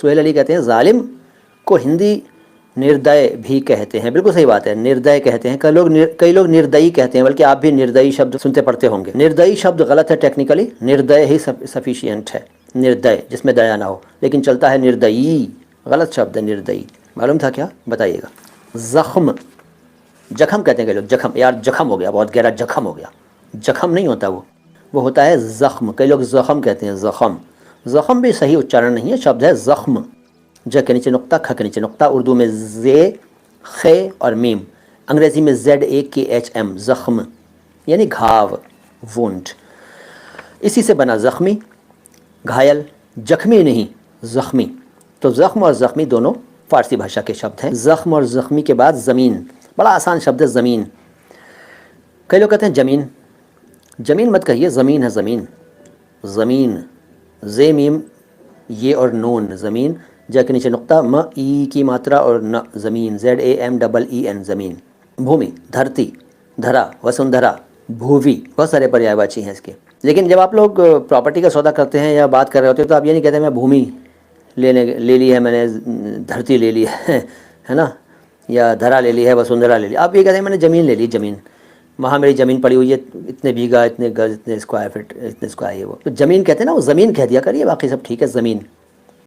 सुहेल अली कहते हैं जालिम को हिंदी निर्दय भी कहते हैं। बिल्कुल सही बात है, निर्दय कहते हैं। कई लोग निर्दयी कहते हैं, बल्कि आप भी निर्दयी शब्द सुनते पढ़ते होंगे। निर्दयी शब्द गलत है टेक्निकली, निर्दय ही सफिशियंट है। निर्दय जिसमें दया ना हो, लेकिन चलता है निर्दयी, गलत शब्द है निर्दयी। मालूम था क्या? बताइएगा। जख्म, जख्म कहते हैं कई लोग, जख्म, यार जख्म हो गया, बहुत गहरा जख्म हो गया। जख्म नहीं होता वो होता है जख्म। कई लोग जख्म कहते हैं, जख्म। जख्म भी सही उच्चारण नहीं है, शब्द है जख्म। ज के नीचे नुक्ता, ख के नीचे नुक्ता, उर्दू में जे, खे और मीम, अंग्रेज़ी में ZAKHM, ज़ख्म यानी घाव, वुंड। इसी से बना ज़ख्मी, घायल, जख्मी नहीं, ज़ख्मी। तो ज़ख्म और ज़ख्मी दोनों फ़ारसी भाषा के शब्द हैं। ज़ख्म और ज़ख्मी के बाद ज़मीन, बड़ा आसान शब्द है ज़मीन। कई लोग कहते हैं ज़मीन, ज़मीन मत कहिए, ज़मीन है ज़मीन। ज़मीन, ज़े मीम ये और नून, ज़मीन, ज के नीचे नुक्ता, म ई की मात्रा और न, ज़मीन, ZAMEEN, ज़मीन। भूमि, धरती, धरा, वसुंधरा, भूवि, बहुत सारे पर्यायवाची हैं इसके। लेकिन जब आप लोग प्रॉपर्टी का सौदा करते हैं या बात कर रहे होते हैं तो आप ये नहीं कहते मैं भूमि ले ली है, मैंने धरती ले ली है ना, या धरा ले ली है, वसुंधरा ले ली। आप ये कहते हैं मैंने ज़मीन ले ली, ज़मीन, वहाँ मेरी ज़मीन पड़ी हुई है, इतने बीघा, इतने गज, इतने स्क्वायर फीट, इतने स्क्वायर, ये वो। तो ज़मीन कहते हैं ना, वो ज़मीन कह दिया करिए, बाकी सब ठीक है। ज़मीन